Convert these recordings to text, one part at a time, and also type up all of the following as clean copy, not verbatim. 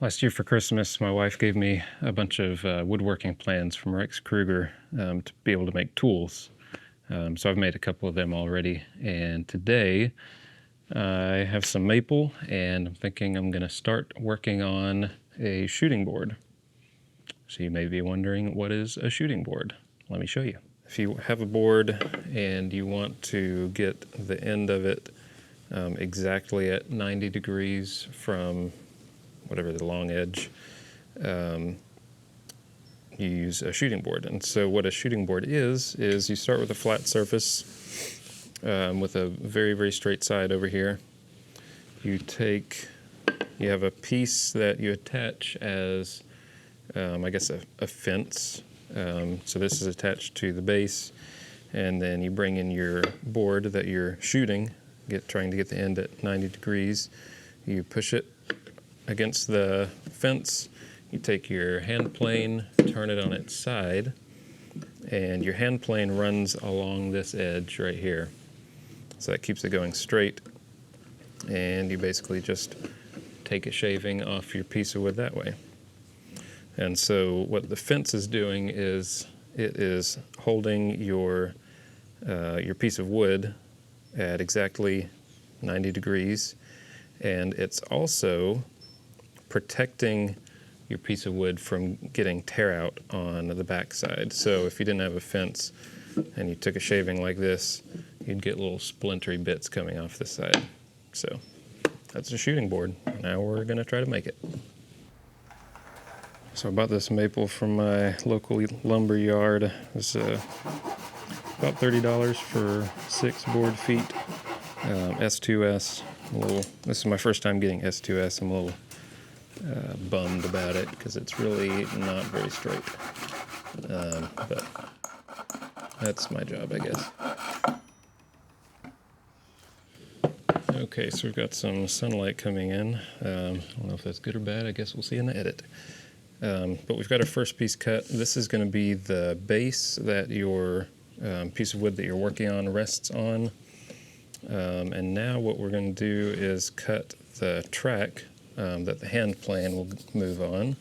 Last year for Christmas, my wife gave me a bunch of woodworking plans from Rex Kruger to be able to make tools. So I've made a couple of them already, and today I have some maple, and I'm thinking I'm going to start working on a shooting board. So you may be wondering, what is a shooting board? Let me show you. If you have a board and you want to get the end of it exactly at 90 degrees from whatever the long edge, you use a shooting board. And so what a shooting board is you start with a flat surface with a very, very straight side over here. You have a piece that you attach as, I guess, a fence. So this is attached to the base, and then you bring in your board that you're shooting, trying to get the end at 90 degrees. You push it against the fence, you take your hand plane, turn it on its side, and your hand plane runs along this edge right here. So that keeps it going straight, and you basically just take a shaving off your piece of wood that way. And so what the fence is doing is it is holding your piece of wood at exactly 90 degrees, and it's also protecting your piece of wood from getting tear out on the back side. So if you didn't have a fence and you took a shaving like this, you'd get little splintery bits coming off the side. So that's a shooting board. Now we're going to try to make it. So I bought this maple from my local lumber yard. It was about $30 for 6 board feet. S2S. This is my first time getting S2S. I'm a little bummed about it because it's really not very straight. But that's my job, I guess. Okay, so we've got some sunlight coming in. I don't know if that's good or bad. I guess we'll see in the edit. But we've got our first piece cut. This is going to be the base that your piece of wood that you're working on rests on. And now what we're going to do is cut the track that the hand plane will move on.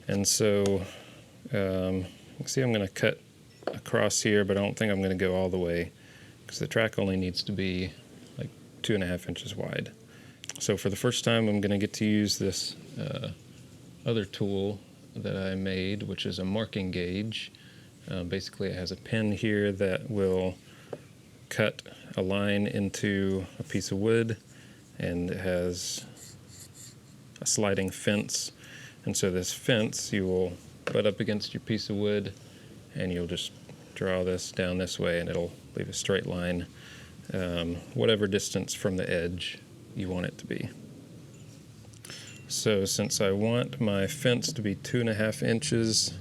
And so, see, I'm going to cut across here, but I don't think I'm going to go all the way because the track only needs to be like 2.5 inches wide. So for the first time, I'm going to get to use this other tool that I made, which is a marking gauge. Basically, it has a pin here that will cut a line into a piece of wood, and it has a sliding fence. And so this fence, you will butt up against your piece of wood, and you'll just draw this down this way, and it'll leave a straight line, whatever distance from the edge you want it to be. So since I want my fence to be 2.5 inches,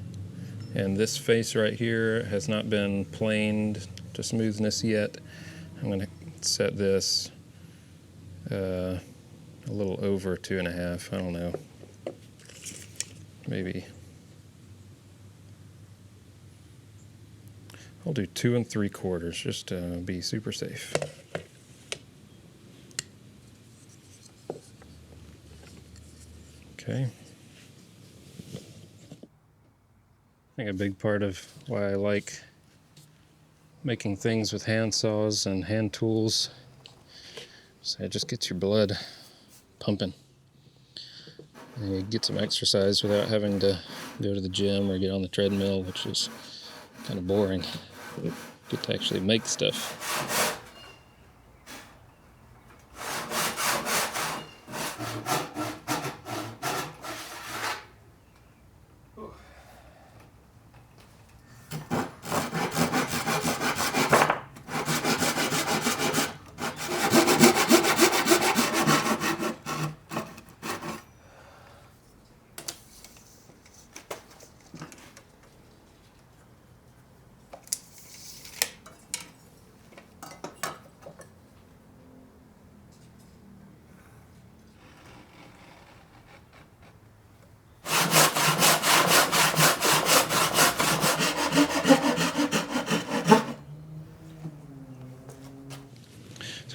and this face right here has not been planed to smoothness yet, I'm going to set this a little over 2.5. I don't know. Maybe I'll do 2 3/4 just to be super safe. Okay. I think a big part of why I like making things with hand saws and hand tools is it just gets your blood pumping. And you get some exercise without having to go to the gym or get on the treadmill, which is kind of boring. You get to actually make stuff.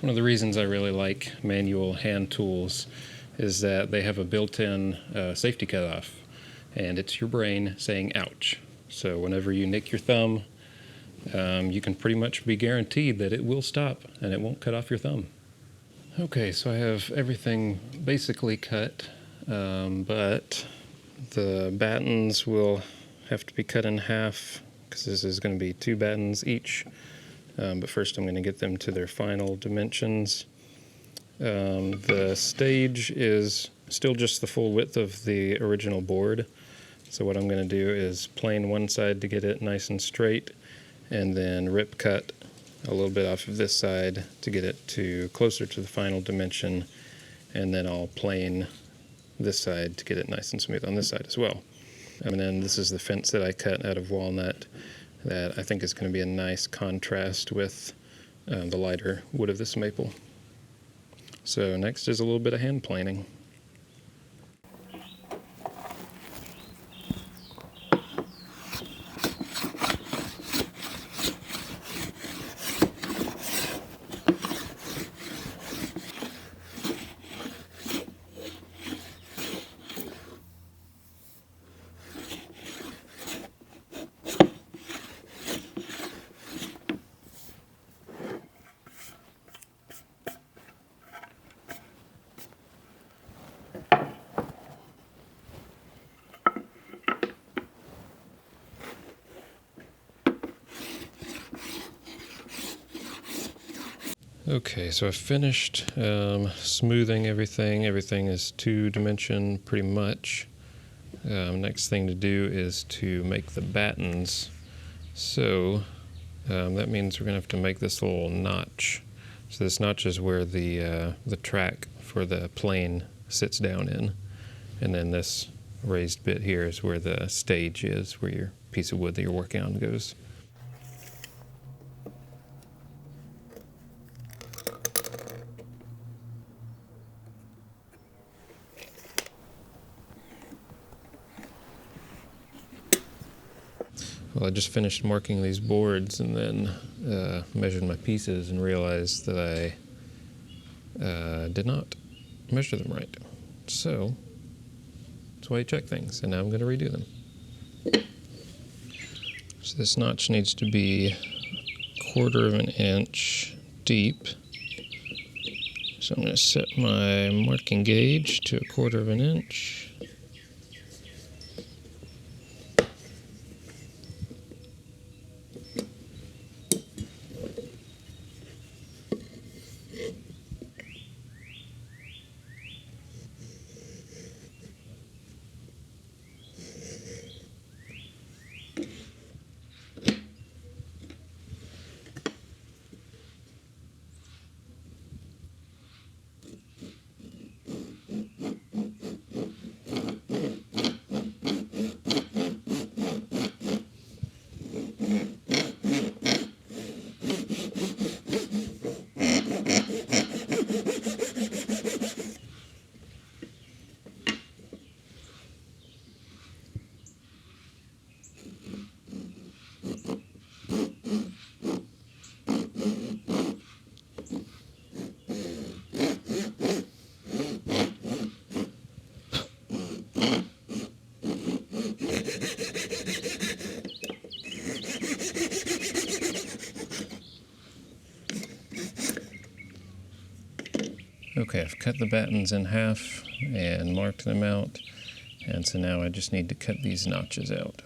One of the reasons I really like manual hand tools is that they have a built-in safety cutoff, and it's your brain saying ouch. So whenever you nick your thumb, you can pretty much be guaranteed that it will stop and it won't cut off your thumb. Okay, so I have everything basically cut, but the battens will have to be cut in half because this is going to be 2 battens each. But first I'm going to get them to their final dimensions. The stage is still just the full width of the original board. So what I'm going to do is plane one side to get it nice and straight, and then rip cut a little bit off of this side to get it to closer to the final dimension, and then I'll plane this side to get it nice and smooth on this side as well. And then this is the fence that I cut out of walnut that I think is going to be a nice contrast with the lighter wood of this maple. So next is a little bit of hand planing. Okay, so I've finished smoothing everything. Everything is 2-dimension pretty much. Next thing to do is to make the battens. So that means we're going to have to make this little notch. So this notch is where the track for the plane sits down in. And then this raised bit here is where the stage is, where your piece of wood that you're working on goes. Well, I just finished marking these boards and then measured my pieces and realized that I did not measure them right. So that's why you check things, and now I'm going to redo them. So this notch needs to be 1/4 of an inch deep. So I'm going to set my marking gauge to 1/4 of an inch. Okay, I've cut the battens in half and marked them out, and so now I just need to cut these notches out.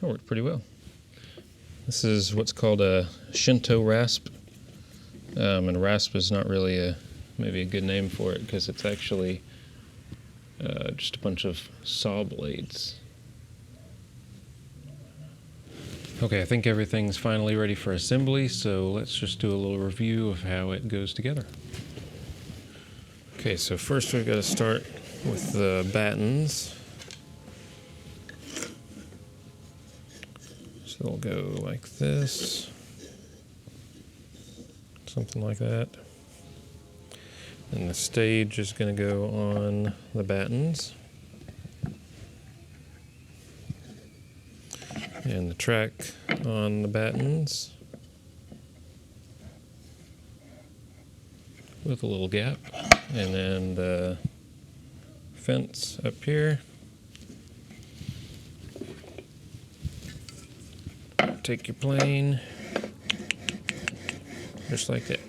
That worked pretty well. This is what's called a Shinto rasp. And rasp is not really maybe a good name for it because it's actually just a bunch of saw blades. Okay, I think everything's finally ready for assembly, so let's just do a little review of how it goes together. Okay, so first we've got to start with the battens. So they'll go like this, something like that. And the stage is going to go on the battens. And the track on the battens with a little gap. And then the fence up here. Take your plane, just like that.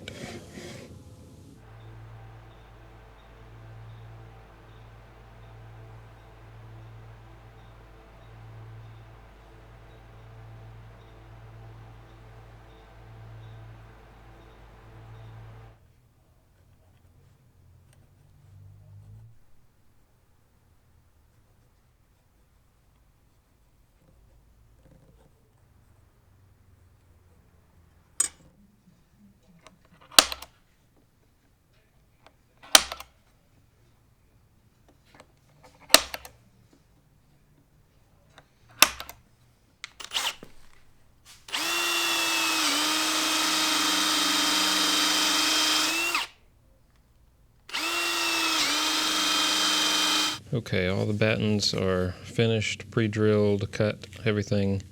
Okay, all the battens are finished, pre-drilled, cut, everything.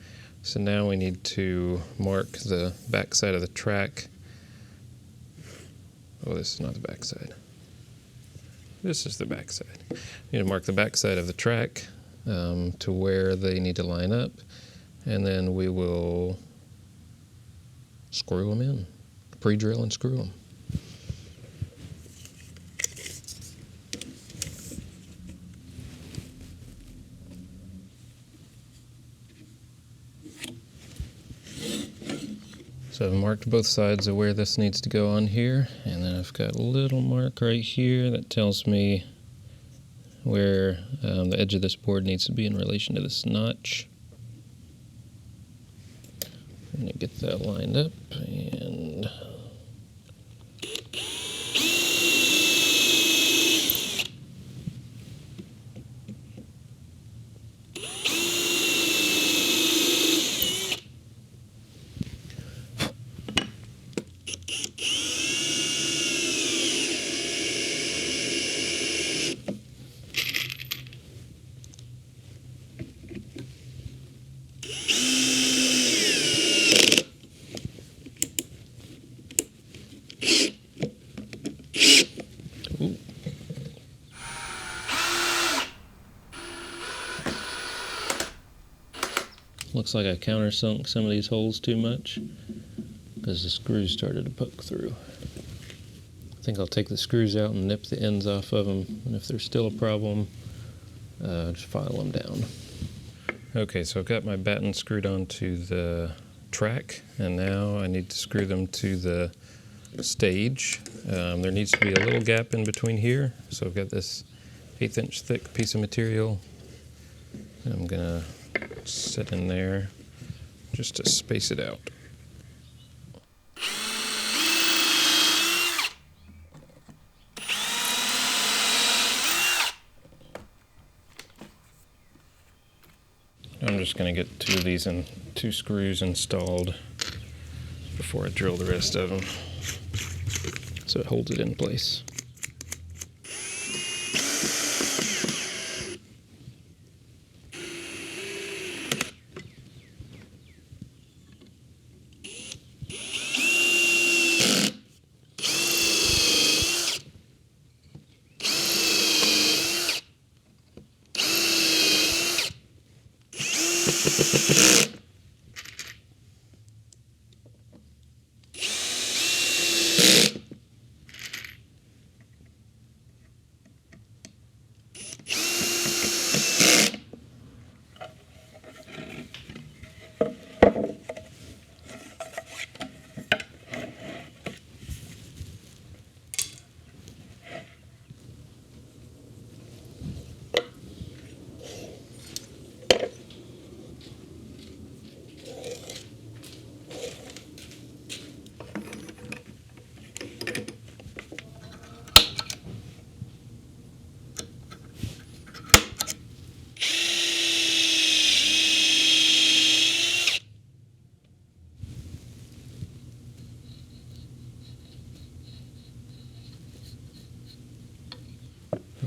So now we need to mark the back side of the track. Oh, this is not the back side. This is the back side. We need to mark the back side of the track to where they need to line up, and then we will screw them in. Pre-drill and screw them. So I've marked both sides of where this needs to go on here, and then I've got a little mark right here that tells me where the edge of this board needs to be in relation to this notch. I'm going to get that lined up and looks like I countersunk some of these holes too much because the screws started to poke through. I think I'll take the screws out and nip the ends off of them, and if there's still a problem, just file them down. Okay, so I've got my batten screwed onto the track, and now I need to screw them to the stage. There needs to be a little gap in between here, so I've got this 1/8 inch thick piece of material. I'm gonna set in there just to space it out. I'm just going to get two screws installed before I drill the rest of them, so it holds it in place.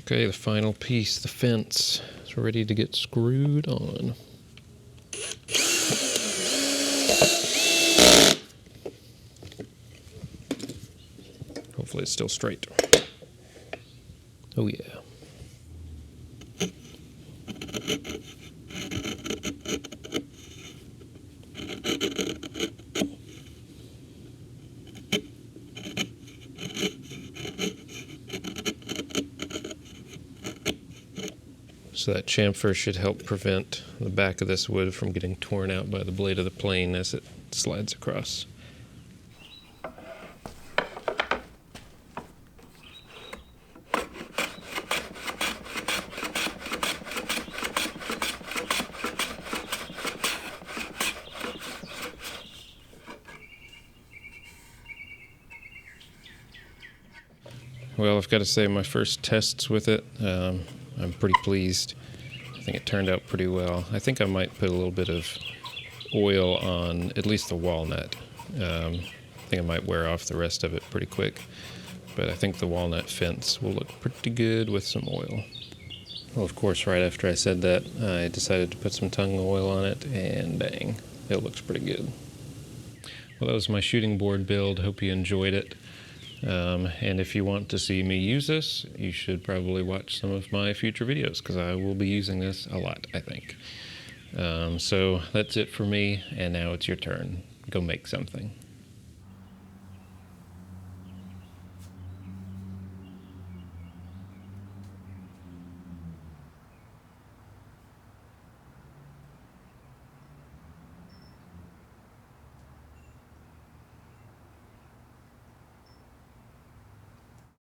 Okay, the final piece, the fence, is ready to get screwed on. Hopefully it's still straight. Oh yeah. So that chamfer should help prevent the back of this wood from getting torn out by the blade of the plane as it slides across. Well, I've got to say my first tests with it, I'm pretty pleased. I think it turned out pretty well. I think I might put a little bit of oil on at least the walnut. I think I might wear off the rest of it pretty quick, but I think the walnut fence will look pretty good with some oil. Well, of course, right after I said that, I decided to put some tung oil on it, and bang, it looks pretty good. Well, that was my shooting board build. Hope you enjoyed it. And if you want to see me use this, you should probably watch some of my future videos, because I will be using this a lot, I think. So that's it for me, and now it's your turn. Go make something.